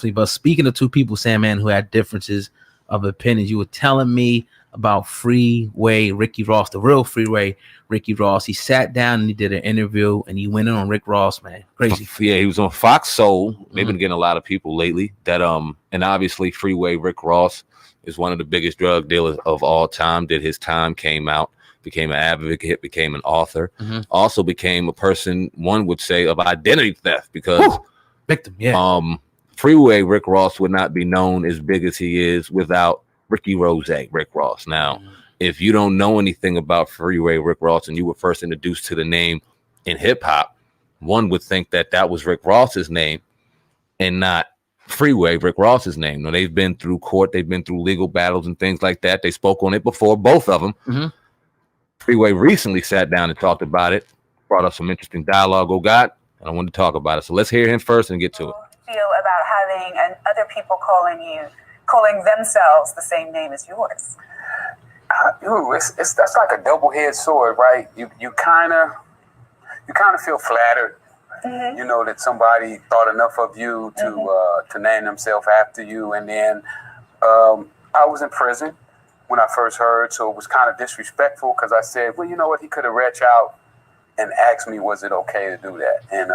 But speaking of two people, Sandman, who had differences of opinions, you were telling me about Freeway Ricky Ross, the real Freeway Ricky Ross. He sat down and he did an interview and he went in on Rick Ross, man. Crazy. Yeah, he was on Fox Soul. They've been getting a lot of people lately. That and obviously Freeway Rick Ross is one of the biggest drug dealers of all time. Did his time, came out, became an advocate, became an author, also became a person, one would say, of identity theft because victim. Yeah. Freeway Rick Ross would not be known as big as he is without Ricky Rose, Rick Ross. Now, if you don't know anything about Freeway Rick Ross and you were first introduced to the name in hip hop, one would think that that was Rick Ross's name and not Freeway Rick Ross's name. No, they've been through court, they've been through legal battles and things like that. They spoke on it before, both of them. Freeway recently sat down and talked about it, brought up some interesting dialogue. Oh God, and I wanted to talk about it. So let's hear him first and get to it. Feel about having other people calling themselves the same name as yours? That's like a double-edged sword, right? You kind of feel flattered, you know, that somebody thought enough of you to name themselves after you. And then I was in prison when I first heard, so it was kind of disrespectful because I said, well, you know what, he could have reached out and asked me, was it okay to do that? And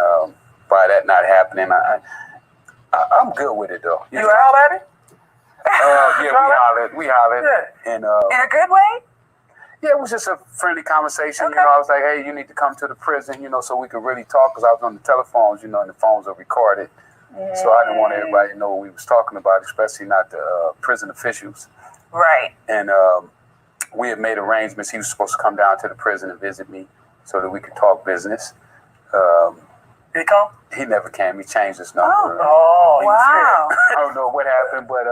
by that not happening, I'm good with it though. You all at it? Yeah, we hollered. Yeah. And in a good way? yeah, it was just a friendly conversation. Okay. You know, I was like, hey, you need to come to the prison, you know, so we could really talk, because I was on the telephones, you know, and the phones are recorded. So I didn't want everybody to know what we was talking about, especially not the prison officials. Right. And we had made arrangements. He was supposed to come down to the prison and visit me so that we could talk business. Did he come? He never came. He changed his number. Oh, wow. I don't know what happened, but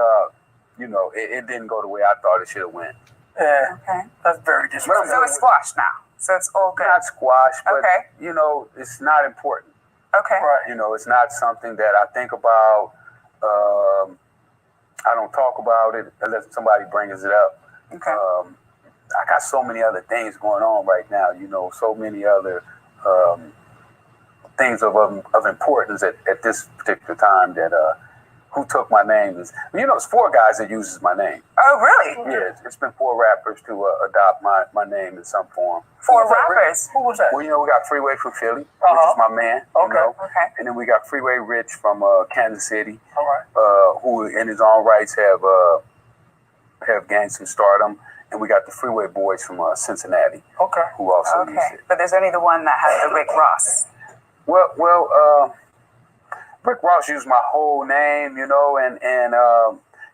you know, it didn't go the way I thought it should have went. Yeah. Okay. That's very disrespectful. So it's squashed now. So it's all good. Not squashed, but you know, it's not important. Okay. Right. You know, it's not something that I think about. I don't talk about it unless somebody brings it up. Okay. I got so many other things going on right now, you know, so many other things of importance at this particular time that who took my name is, you know, it's 4 guys that uses my name. Oh, really? Yeah, it's been 4 rappers to adopt my name in some form. 4 rappers? Who was that? Well, you know, we got Freeway from Philly, which is my man. You know? Okay. And then we got Freeway Rich from Kansas City, All right. who in his own rights have gained some stardom. And we got the Freeway Boys from Cincinnati, who also use it. But there's only the one that has the Rick Ross. Well, Rick Ross used my whole name, you know, and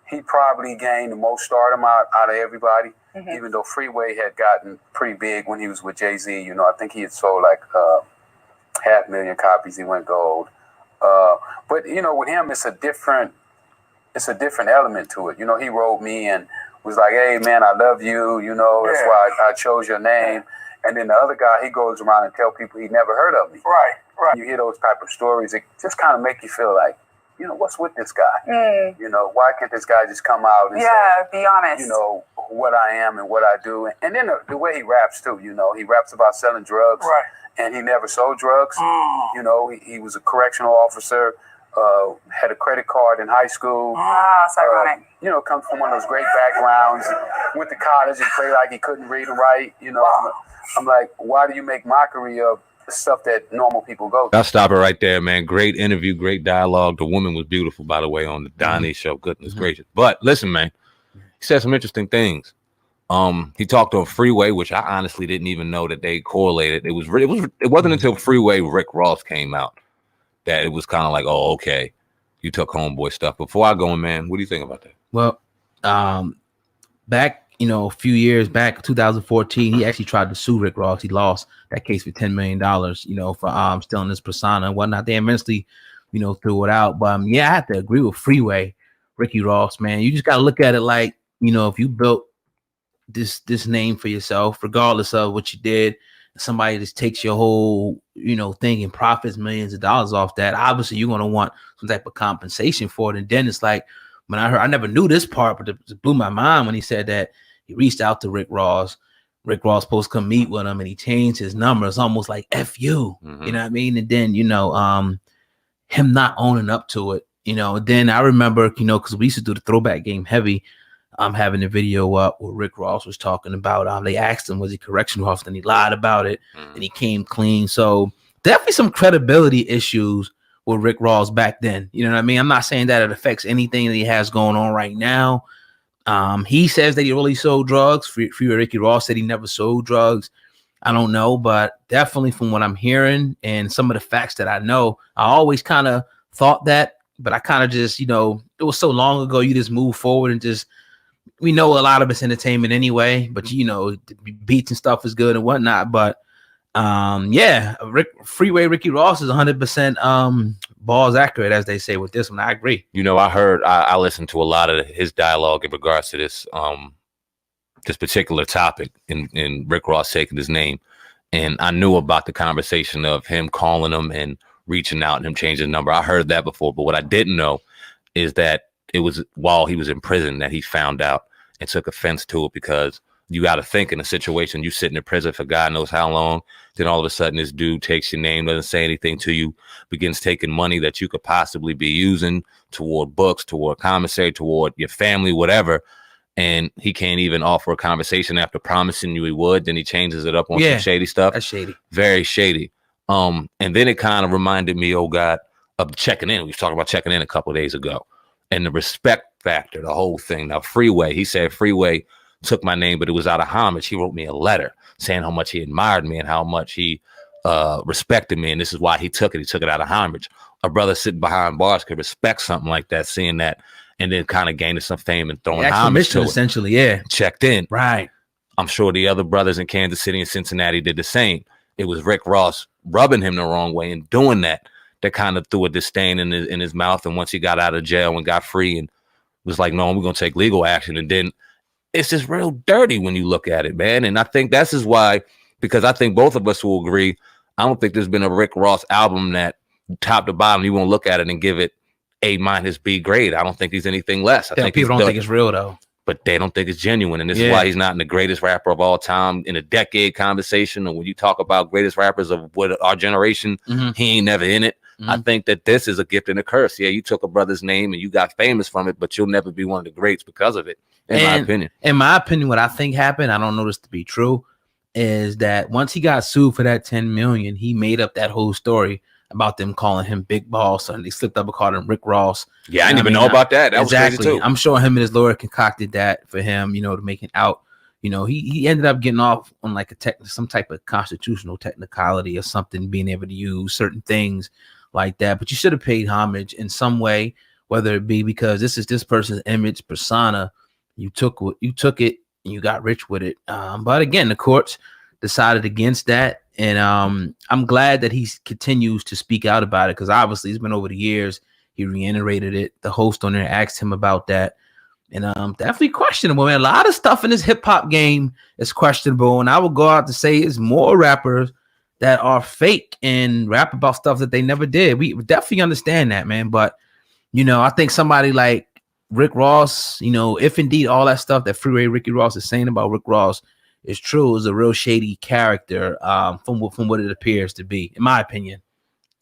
he probably gained the most stardom out of everybody, even though Freeway had gotten pretty big when he was with Jay-Z. You know, I think he had sold like 500,000 copies. He went gold. But, you know, with him, it's a different element to it. You know, he wrote me and was like, hey, man, I love you. You know, that's why I chose your name. And then the other guy, he goes around and tell people he never heard of me. Right. You hear those type of stories, it just kind of make you feel like, you know, what's with this guy? You know, why can't this guy just come out and say, be honest. You know, what I am and what I do. And then the way he raps too, you know, he raps about selling drugs. Right. And he never sold drugs. You know, he was a correctional officer, had a credit card in high school. It's ironic. You know, comes from one of those great backgrounds, went to college and played like he couldn't read and write. You know, I'm like, why do you make mockery of stuff that normal people go through? I'll stop it right there, man. Great interview, great dialogue. The woman was beautiful, by the way, on the Donnie show. Goodness gracious. But listen, man, he said some interesting things. He talked on Freeway, which I honestly didn't even know that they correlated. It wasn't until Freeway Rick Ross came out that it was kind of like, oh, okay, you took homeboy stuff. Before I go in, man, what do you think about that? Well, back, you know, a few years back, 2014, he actually tried to sue Rick Ross. He lost that case for $10 million, you know, for stealing his persona and whatnot. They eventually, you know, threw it out. But yeah, I have to agree with Freeway Ricky Ross, man. You just got to look at it like, you know, if you built this name for yourself, regardless of what you did, somebody just takes your whole, you know, thing and profits millions of dollars off that, obviously you're going to want some type of compensation for it. And then it's like, when I never knew this part, but it blew my mind when he said that he reached out to Rick Ross. Rick Ross supposed to come meet with him and he changed his number. It's almost like F you, you know what I mean? And then, you know, him not owning up to it Then I remember, because we used to do the throwback game heavy. I'm having a video up where Rick Ross was talking about. They asked him, was he correctional officer? And he lied about it, and he came clean. So definitely some credibility issues with Rick Ross back then. You know what I mean? I'm not saying that it affects anything that he has going on right now. He says that he really sold drugs. Freeway Ricky Ross said he never sold drugs. I don't know, but definitely from what I'm hearing and some of the facts that I know, I always kind of thought that, but I kind of just, it was so long ago. You just move forward and just. We know a lot of it's entertainment anyway, but beats and stuff is good and whatnot. But Freeway Ricky Ross is 100% balls accurate, as they say with this one. I agree. I listened to a lot of his dialogue in regards to this this particular topic in Rick Ross taking his name, and I knew about the conversation of him calling him and reaching out and him changing the number. I heard that before, but what I didn't know is that it was while he was in prison that he found out and took offense to it, because you got to think in a situation, you sitting in prison for God knows how long, then all of a sudden this dude takes your name, doesn't say anything to you, begins taking money that you could possibly be using toward books, toward commissary, toward your family, whatever. And he can't even offer a conversation after promising you he would. Then he changes it up on some shady stuff. That's shady. Very shady. And then it kind of reminded me, of checking in. We was talking about checking in a couple of days ago. And the respect factor, the whole thing. Now, he said Freeway took my name, but it was out of homage. He wrote me a letter saying how much he admired me and how much he respected me. And this is why he took it. He took it out of homage. A brother sitting behind bars could respect something like that, seeing that, and then kind of gaining some fame and throwing homage to it. Essentially, yeah. Checked in. Right. I'm sure the other brothers in Kansas City and Cincinnati did the same. It was Rick Ross rubbing him the wrong way and doing that kind of threw a disdain in his mouth. And once he got out of jail and got free and was like, no, we're going to take legal action. And then it's just real dirty when you look at it, man. And I think this is why, because I think both of us will agree, I don't think there's been a Rick Ross album that top to bottom, you won't look at it and give it A- B grade. I don't think he's anything less. I think people don't think it's real, though. But they don't think it's genuine. And this is why he's not in the greatest rapper of all time in a decade conversation. Or when you talk about greatest rappers of our generation, he ain't never in it. I think that this is a gift and a curse. Yeah, you took a brother's name and you got famous from it, but you'll never be one of the greats because of it, in my opinion. In my opinion, what I think happened, I don't know this to be true, is that once he got sued for that $10 million, he made up that whole story about them calling him Big Boss, and they slipped up and called him Rick Ross. Yeah, I didn't even know about that. That exactly. was crazy too. I'm sure him and his lawyer concocted that for him, to make it out. He ended up getting off on like some type of constitutional technicality or something, being able to use certain things like that. But you should have paid homage in some way, whether it be because this is this person's image persona. You took it and you got rich with it. But again, the courts decided against that. And I'm glad that he continues to speak out about it, because obviously it's been over the years. He reiterated it. The host on there asked him about that. And definitely questionable, man. A lot of stuff in this hip hop game is questionable. And I would go out to say it's more rappers that are fake and rap about stuff that they never did. We definitely understand that, man. But, I think somebody like Rick Ross, if indeed all that stuff that Freeway Ricky Ross is saying about Rick Ross is true, is a real shady character from what it appears to be, in my opinion.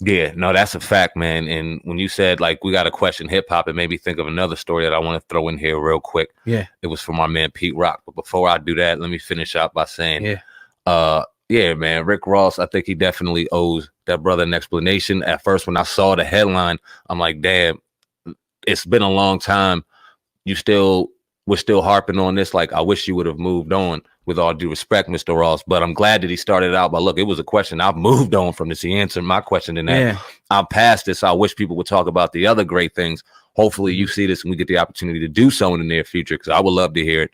Yeah, no, that's a fact, man. And when you said like we got to question hip hop, it made me think of another story that I want to throw in here real quick. Yeah, it was from our man Pete Rock. But before I do that, let me finish out by saying, yeah, man, Rick Ross, I think he definitely owes that brother an explanation. At first, when I saw the headline, I'm like, damn, it's been a long time. We're still harping on this. Like, I wish you would have moved on, with all due respect, Mr. Ross. But I'm glad that he started out by, look, it was a question. I've moved on from this. He answered my question in that. Yeah. I'm past this. I wish people would talk about the other great things. Hopefully you see this and we get the opportunity to do so in the near future, because I would love to hear it.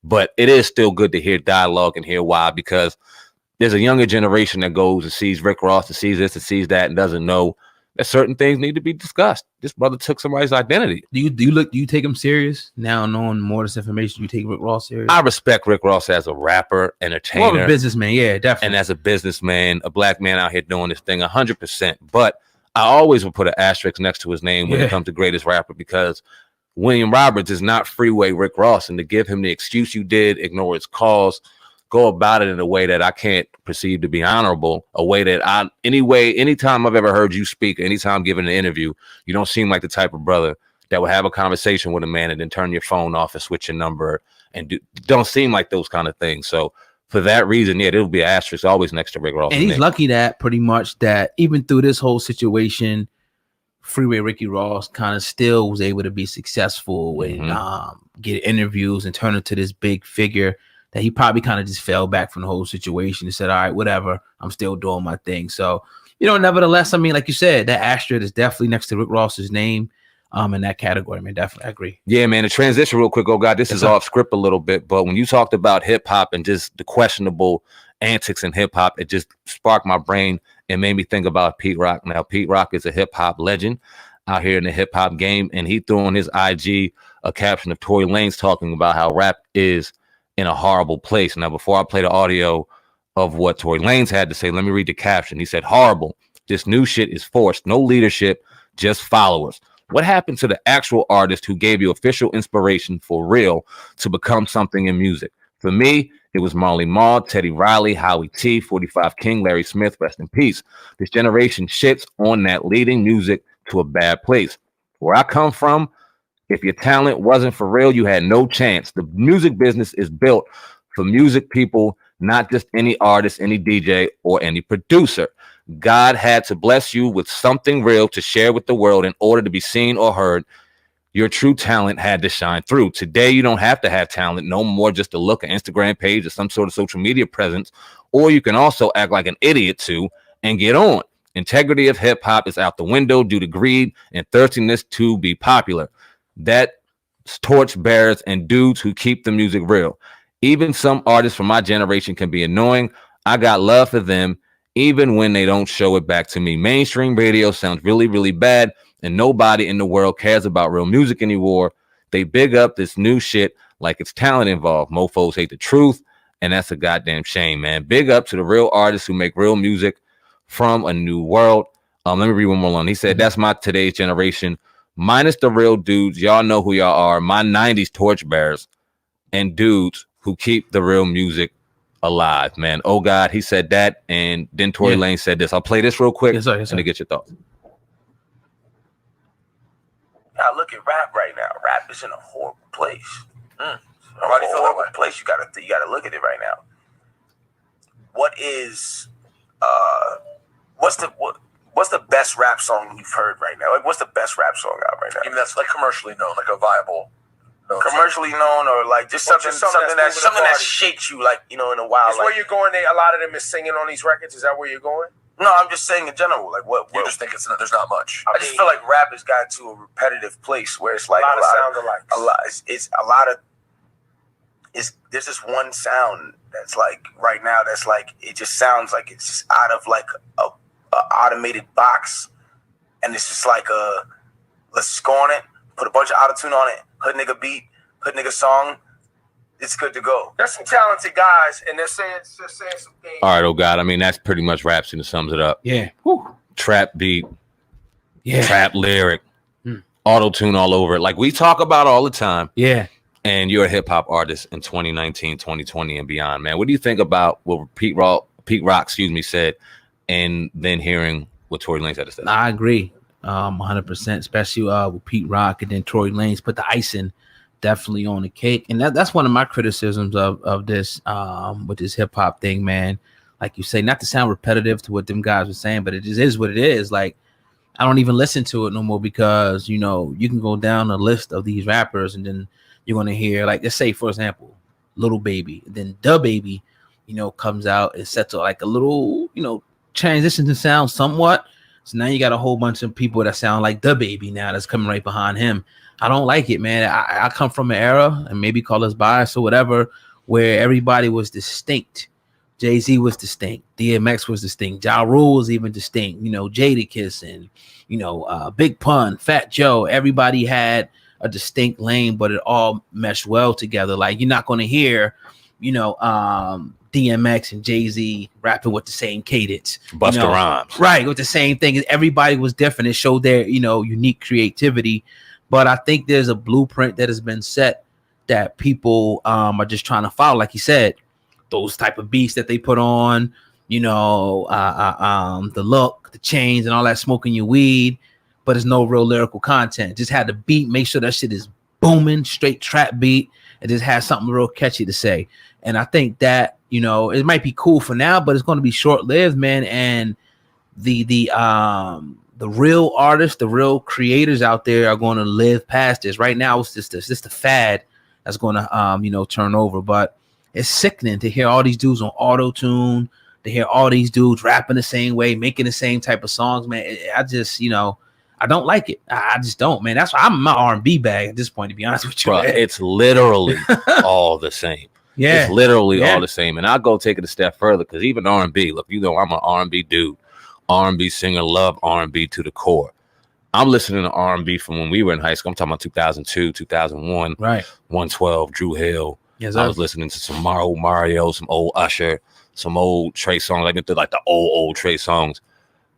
But it is still good to hear dialogue and hear why, because there's a younger generation that goes and sees Rick Ross and sees this and sees that and doesn't know that certain things need to be discussed. This brother took somebody's identity. Do you take him serious now, knowing more of this information? You take Rick Ross serious? I respect Rick Ross as a rapper, entertainer, more of a businessman. Yeah, definitely. And as a businessman, a black man out here doing this thing 100%. But I always would put an asterisk next to his name when it comes to greatest rapper, because William Roberts is not Freeway Rick Ross, and to give him the excuse you did, ignore his calls, go about it in a way that I can't perceive to be honorable, a way that anytime I've ever heard you speak, anytime giving an interview, you don't seem like the type of brother that would have a conversation with a man and then turn your phone off and switch your number, and don't seem like those kind of things. So for that reason, yeah, it'll be an asterisk always next to Rick Ross. And he's lucky that pretty much that even through this whole situation, Freeway Ricky Ross kind of still was able to be successful and get interviews and turn into this big figure that he probably kind of just fell back from the whole situation and said, all right, whatever, I'm still doing my thing. So, nevertheless, I mean, like you said, that asterisk is definitely next to Rick Ross's name in that category, man. Definitely, I agree. Yeah, man, the transition real quick. Oh, God, this is off script a little bit, but when you talked about hip-hop and just the questionable antics in hip-hop, it just sparked my brain and made me think about Pete Rock. Now, Pete Rock is a hip-hop legend out here in the hip-hop game, and he threw on his IG a caption of Tory Lanez talking about how rap is in a horrible place. Now, before I play the audio of what Tory Lanez had to say, let me read the caption. He said, "Horrible. This new shit is forced. No leadership, just followers. What happened to the actual artist who gave you official inspiration for real to become something in music? For me, it was Marley Marl, Teddy Riley, Howie T, 45 King, Larry Smith, rest in peace. This generation shits on that leading music to a bad place. Where I come from, if your talent wasn't for real, you had no chance. The music business is built for music people, not just any artist, any DJ, or any producer. God had to bless you with something real to share with the world in order to be seen or heard. Your true talent had to shine through. Today, you don't have to have talent no more, just to look at Instagram page or some sort of social media presence, or you can also act like an idiot too and get on. Integrity of hip hop is out the window due to greed and thirstiness to be popular. That torch bearers and dudes who keep the music real. Even some artists from my generation can be annoying. I got love for them, even when they don't show it back to me. Mainstream radio sounds really, really bad, and nobody in the world cares about real music anymore. They big up this new shit like it's talent involved. Mofos hate the truth, and that's a goddamn shame, man. Big up to the real artists who make real music from a new world." Let me read one more line. He said, "That's my today's generation, minus the real dudes. Y'all know who y'all are. My 90s torchbearers and dudes who keep the real music alive," man. Oh, God, he said that. And then Tory Lanez said this. I'll play this real quick and to get your thoughts. Now look at rap right now. Rap is in a horrible place. A horrible place. You gotta look at it right now. What's the best rap song you've heard right now? Like, what's the best rap song out right now? Even that's like commercially known, like a viable. Commercially known, or like just something that shakes you, like, in a while. Is like, where you're going? A lot of them is singing on these records. Is that where you're going? No, I'm just saying in general. Like, what you just think there's not much. I just feel like rap has got to a repetitive place where it's like a lot of sound alikes. It's a lot of. There's this one sound that's like right now that's like it just sounds like it's just out of like a automated box, and it's just like let's just go on it, put a bunch of autotune on it, hood nigga beat, hood nigga song. It's good to go. There's some talented guys, and they're saying some things. All right, oh God, I mean, that's pretty much Rhapsody sums it up. Yeah. Whew. Trap beat, yeah, trap lyric, auto-tune all over it. Like we talk about all the time. Yeah. And you're a hip-hop artist in 2019, 2020, and beyond, man. What do you think about what Pete Rock, said, and then hearing what Tory Lanez had to say? I agree 100%, especially with Pete Rock, and then Tory Lanez put the icing definitely on the cake. And that's one of my criticisms of this with this hip hop thing, man. Like you say, not to sound repetitive to what them guys were saying, but it just is what it is. Like, I don't even listen to it no more because, you can go down a list of these rappers and then you're going to hear, like, let's say, for example, Little Baby, then Da Baby, comes out and sets like a little, transition to sound somewhat. So now you got a whole bunch of people that sound like Da Baby now that's coming right behind him. I don't like it, man. I come from an era, and maybe call us biased or whatever, where everybody was distinct. Jay-Z was distinct. DMX was distinct. Ja Rule was even distinct. Jadakiss and, Big Pun, Fat Joe. Everybody had a distinct lane, but it all meshed well together. Like, you're not going to hear, DMX and Jay-Z rapping with the same cadence. Busta Rhymes. Right, with the same thing. Everybody was different. It showed their, unique creativity. But I think there's a blueprint that has been set that people are just trying to follow. Like you said, those type of beats that they put on, you know, the look, the chains, and all that, smoking your weed, but there's no real lyrical content. Just had the beat, make sure that shit is booming, straight trap beat, and just has something real catchy to say. And I think that, you know, it might be cool for now, but it's going to be short lived, man. And the real artists, the real creators out there are going to live past this. Right now, it's just a fad that's going to you know, turn over. But it's sickening to hear all these dudes on auto-tune, to hear all these dudes rapping the same way, making the same type of songs, man. I just, you know, I don't like it. I just don't, man. That's why I'm in my R&B bag at this point, to be honest with you. Bro, it's literally all the same. Yeah, it's literally all the same. And I'll go take it a step further, because even R&B, look, you know, I'm an R&B dude, R&B singer, love R&B to the core. I'm listening to R&B from when we were in high school. I'm talking about 2002, 2001, right? 112, Drew Hill. Yes, I was listening to some Mario, some old Usher, some old Trey songs, like the old Trey songs,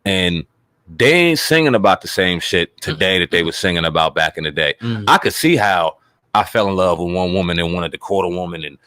and they ain't singing about the same shit today that they were singing about back in the day. I could see how I fell in love with one woman and wanted to court a woman, and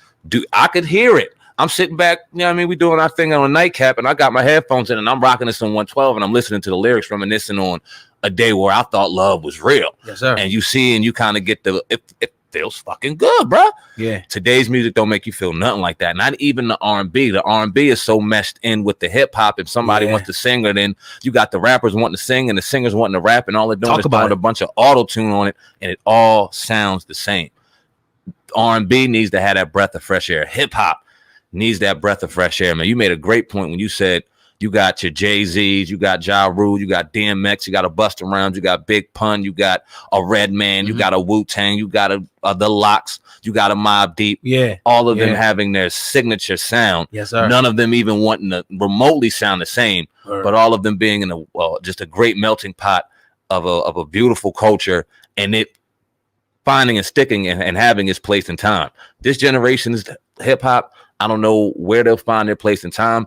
I could hear it. I'm sitting back, you know what I mean? We doing our thing on a nightcap, and I got my headphones in, and I'm rocking this on 112, and I'm listening to the lyrics, reminiscing on a day where I thought love was real. Yes, sir. And you see, and you kind of get it feels fucking good, bro. Yeah. Today's music don't make you feel nothing like that. Not even the R&B. The R&B is so meshed in with the hip hop. If somebody wants to sing it, then you got the rappers wanting to sing and the singers wanting to rap, and all they're doing is throwing a bunch of auto tune on it, and it all sounds the same. R&B needs to have that breath of fresh air. Hip hop needs that breath of fresh air, man. You made a great point when you said you got your Jay-Z's, you got Ja Rule, you got DMX, you got a Busta Rhymes, you got Big Pun, you got a Redman, you got a Wu-Tang, you got the Locks, you got a Mobb Deep. Yeah. All of them having their signature sound. Yes, sir. None of them even wanting to remotely sound the same, but all of them being in just a great melting pot of a beautiful culture, and it finding and sticking and having its place in time. This generation's hip hop, I don't know where they'll find their place in time.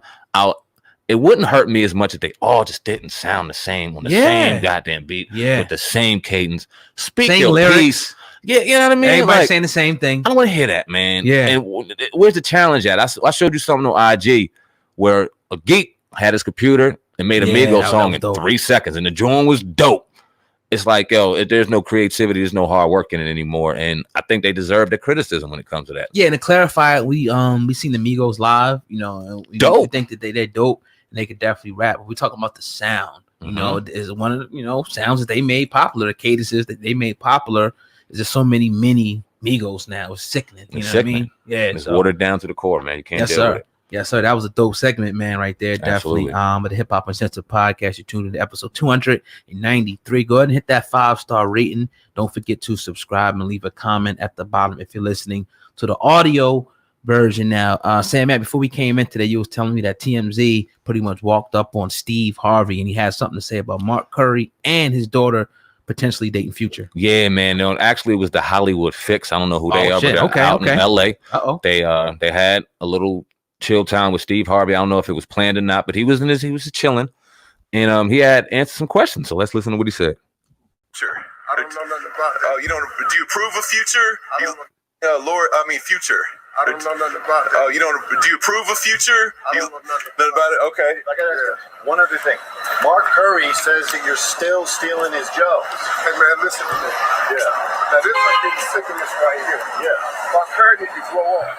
It wouldn't hurt me as much if they all just didn't sound the same on the same goddamn beat with the same cadence. Speak same your lyrics. Piece. Yeah, you know what I mean? Everybody saying the same thing. I don't want to hear that, man. Yeah. And where's the challenge at? I showed you something on IG where a geek had his computer and made a Migos song in 3 seconds, and the joint was dope. It's like, yo, there's no creativity, there's no hard work in it anymore, and I think they deserve the criticism when it comes to that. Yeah, and to clarify, we seen the Migos live, you know, we think that they're dope and they could definitely rap. But we talking about the sound, you know, is one of the, you know, sounds that they made popular, the cadences that they made popular. There's just so many mini Migos now. It's sickening. You know what I mean? Yeah, it's watered down to the core, man. You can't deal with it. Yes, sir. That was a dope segment, man, right there. Definitely. But the Hip Hop Uncensored podcast, you tuned into episode 293. Go ahead and hit that 5-star rating. Don't forget to subscribe and leave a comment at the bottom if you're listening to the audio version now. Sam, man, before we came in today, you was telling me that TMZ pretty much walked up on Steve Harvey, and he had something to say about Mark Curry and his daughter potentially dating Future. Yeah, man. No, actually, it was the Hollywood Fix. I don't know who they are, but out in LA. They had a little chill time with Steve Harvey. I don't know if it was planned or not, but he was just chilling, and he had answered some questions. So let's listen to what he said. Sure. I don't know nothing about it. You don't? Do you approve of Future? Future. I don't know nothing about it. You don't? Do you approve of Future? I don't know nothing about it. Okay. I got to ask one other thing. Mark Curry says that you're still stealing his jokes. Hey man, listen to me. Yeah. Now this might be the sickness right here. Yeah. Mark Curry needs to grow up.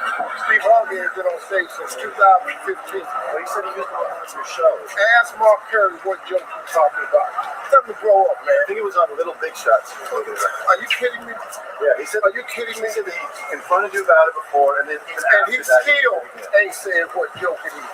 Steve Harvey has been on stage since 2015. Well, he said he used to watch your show. Ask Mark Curry what joke he's talking about. Tell him to grow up, man. I think it was on Little Big Shots. Are you kidding me? Yeah, he said. Are you kidding me? He said that he confronted you about it before, and then he still ain't saying what joke it is.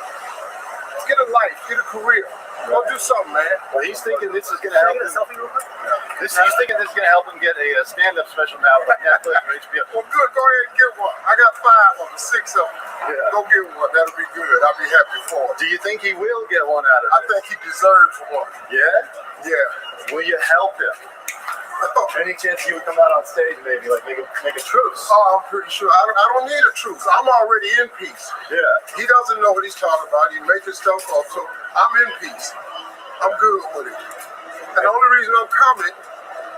Get a life, get a career. Go do something, man. Well, he's thinking this is going to help him. He's thinking this is going to help him get a stand-up special now with Netflix or HBO. Well, good. Go ahead and get one. I got 5 of them, 6 of them. Yeah. Go get one. That'll be good. I'll be happy for him. Do you think he will get one out of it? I think he deserves one. Yeah? Yeah. Will you help him? Any chance you would come out on stage, maybe, like make a truce? Oh, I'm pretty sure. I don't need a truce. I'm already in peace. Yeah. He doesn't know what he's talking about. He making stuff up, so I'm in peace. I'm good with it. And the only reason I'm coming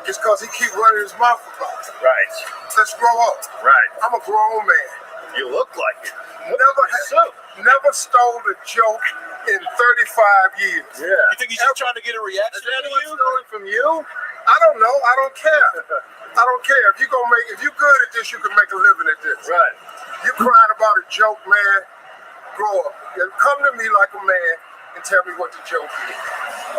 is because he keep running his mouth about it. Right. Let's grow up. Right. I'm a grown man. You look like it. Never stole a joke in 35 years. Yeah. You think he's just trying to get a reaction Is out of anyone you? stealing from you? I don't know. I don't care. I don't care. If you're good at this, you can make a living at this. Right. You crying about a joke, man. Grow up. And come to me like a man and tell me what the joke is.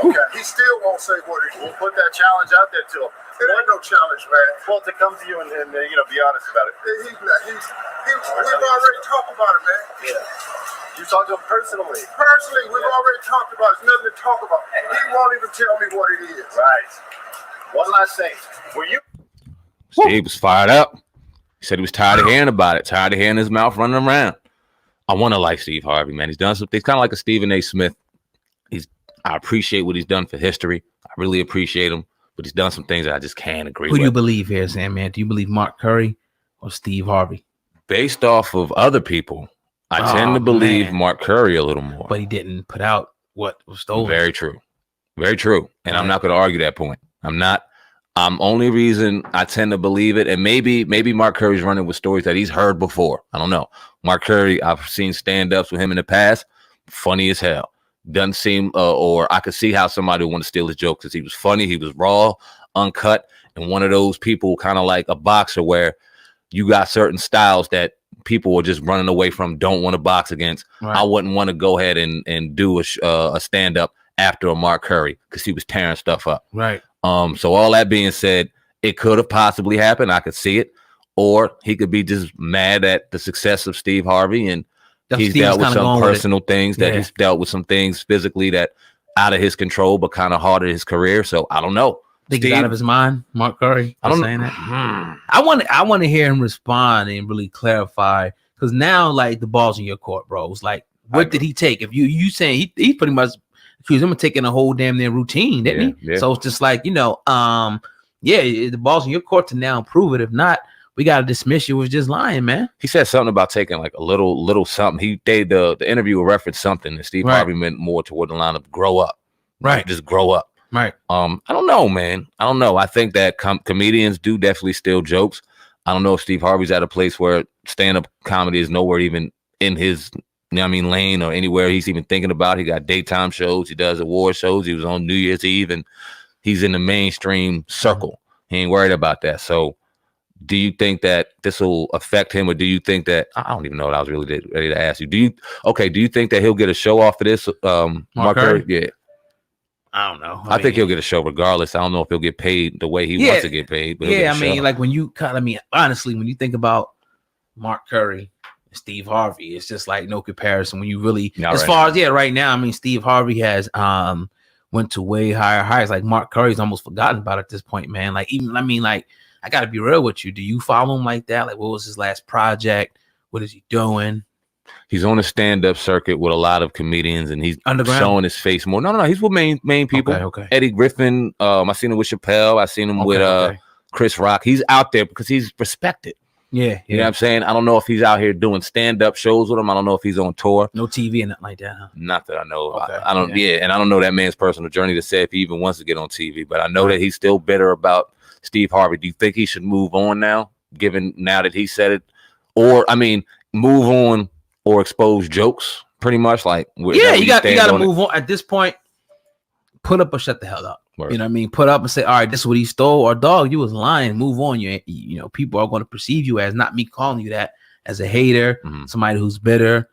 Okay. He still won't say what it is. We'll put that challenge out there to him. It ain't no challenge, man. Well, to come to you and be honest about it. We've already talked about it, man. Yeah. You talked to him personally. Personally, we've already talked about it. There's nothing to talk about. He won't even tell me what it is. Right. Wasn't I saying? Were you? Steve was fired up. He said he was tired of hearing about it, tired of hearing his mouth running around. I want to like Steve Harvey, man. He's done something. He's kind of like a Stephen A. Smith. I appreciate what he's done for history. I really appreciate him, but he's done some things that I just can't agree with. Who do you believe here, Sam, man? Do you believe Mark Curry or Steve Harvey? Based off of other people, I tend to believe Mark Curry a little more. But he didn't put out what was stolen. Very true. Very true. And I'm not going to argue that point. I'm not. Only reason I tend to believe it, and maybe Mark Curry's running with stories that he's heard before. I don't know. Mark Curry, I've seen stand-ups with him in the past. Funny as hell. Doesn't seem, or I could see how somebody would want to steal his jokes because he was funny. He was raw, uncut, and one of those people kind of like a boxer where you got certain styles that people are just running away from, don't want to box against. Right. I wouldn't want to go ahead and do a stand-up after a Mark Curry because he was tearing stuff up. Right. So all that being said, it could have possibly happened. I could see it. Or he could be just mad at the success of Steve Harvey and he's dealt with some personal things that he's dealt with some things physically that out of his control, but kind of harder his career. So I don't know. Think he's out of his mind, Mark Curry? I don't saying that. I want to hear him respond and really clarify because now like the ball's in your court, bro. It's like, what did he take? If you saying he pretty much accused him of taking a whole damn near routine, didn't he? Yeah. So it's just like, the ball's in your court to now prove it. If not, we got to dismiss you as just lying, man. He said something about taking like a little something. The interview referenced something that Steve Harvey meant more toward the line of grow up. Right. Just grow up. Right. I don't know, man. I don't know. I think that comedians do definitely steal jokes. I don't know if Steve Harvey's at a place where stand-up comedy is nowhere even in his lane or anywhere he's even thinking about. He got daytime shows. He does award shows. He was on New Year's Eve and he's in the mainstream circle. He ain't worried about that. So do you think that this will affect him, or do you think that I don't even know what I was really ready to ask you? Do you think that he'll get a show off of this? Mark Curry? Yeah. I don't know. I think he'll get a show regardless. I don't know if he'll get paid the way he wants to get paid. But like honestly, when you think about Mark Curry and Steve Harvey, it's just like no comparison. When you really, right now, Steve Harvey has went to way higher highs. Like Mark Curry's almost forgotten about at this point, man. Like I got to be real with you. Do you follow him like that? Like, what was his last project? What is he doing? He's on a stand-up circuit with a lot of comedians, and he's showing his face more. No, he's with main people. Okay. Eddie Griffin. I seen him with Chappelle. I seen him with Chris Rock. He's out there because he's respected. Yeah. You know what I'm saying? I don't know if he's out here doing stand-up shows with him. I don't know if he's on tour. No TV and nothing like that, huh? Not that I know. Okay. I don't. Yeah, and I don't know that man's personal journey to say if he even wants to get on TV. But I know that he's still bitter about Steve Harvey. Do you think he should move on now, given now that he said it? Or, move on or expose jokes, pretty much? Like, you got to move on. At this point, put up or shut the hell up. Word. You know what I mean? Put up and say, all right, this is what he stole. Or, dog, you was lying. Move on. You know, people are going to perceive you as not me calling you that as a hater, somebody who's bitter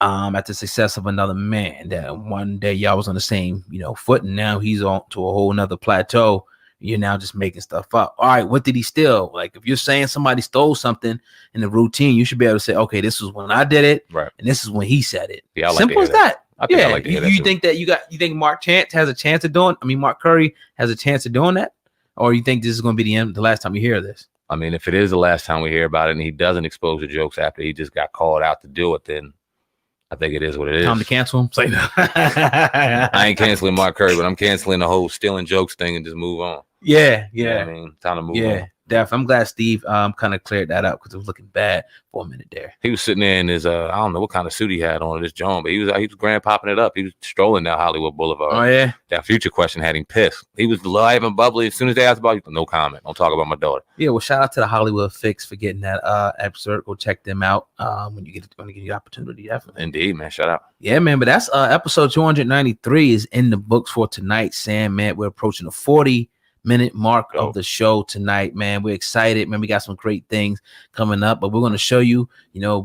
at the success of another man. That one day y'all was on the same, foot, and now he's on to a whole nother plateau. You're now just making stuff up. All right, what did he steal? Like, if you're saying somebody stole something in the routine, you should be able to say, okay, this was when I did it, right? And this is when he said it. Yeah, simple as that. I like to hear that. You think that you think Mark has a chance of doing? Mark Curry has a chance of doing that, or you think this is going to be the last time you hear this? If it is the last time we hear about it, and he doesn't expose the jokes after he just got called out to do it, then I think it is what it is. Time to cancel him. I ain't canceling Mark Curry, but I'm canceling the whole stealing jokes thing and just move on. Yeah. You know what time to move on. Definitely. I'm glad Steve kind of cleared that up because it was looking bad for a minute there. He was sitting there in his I don't know what kind of suit he had on this John, but he was grand popping it up. He was strolling down Hollywood Boulevard. Oh yeah. That Future question had him pissed. He was live and bubbly. As soon as they asked about it, no comment. Don't talk about my daughter. Yeah, well, shout out to the Hollywood Fix for getting that episode. Go check them out when you get the opportunity. Definitely. Indeed, man. Shout out. Yeah, man. But that's episode 293 is in the books for tonight, Sam. Man, we're approaching the 40-minute mark of the show tonight, man. We're excited, man. We got some great things coming up, but we're going to show you,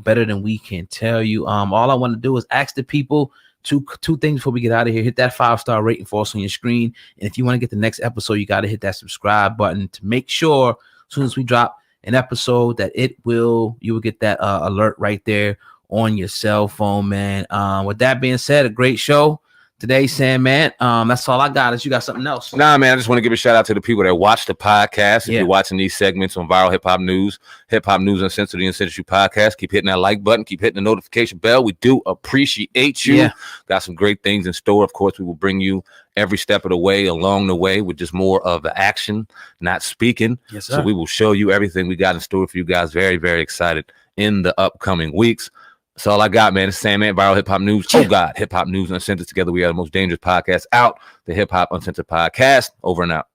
better than we can tell you. All I want to do is ask the people two things before we get out of here. Hit that 5-star rating for us on your screen, and if you want to get the next episode, you got to hit that subscribe button to make sure as soon as we drop an episode that you will get that alert right there on your cell phone, man. With that being said, a great show today, Sam, man. That's all I got. Is you got something else? Nah, man. I just want to give a shout out to the people that watch the podcast. If you're watching these segments on Viral Hip Hop News Uncensored, the Uncensored podcast, keep hitting that like button, keep hitting the notification bell. We do appreciate you. Yeah. Got some great things in store. Of course, we will bring you every step of the way along the way with just more of the action, not speaking. Yes, sir. So we will show you everything we got in store for you guys. Very, very excited in the upcoming weeks. That's all I got, man. It's Sam, man. Viral Hip Hop News. Oh, God. Hip Hop News Uncensored. Together, we are the most dangerous podcast out. The Hip Hop Uncensored podcast. Over and out.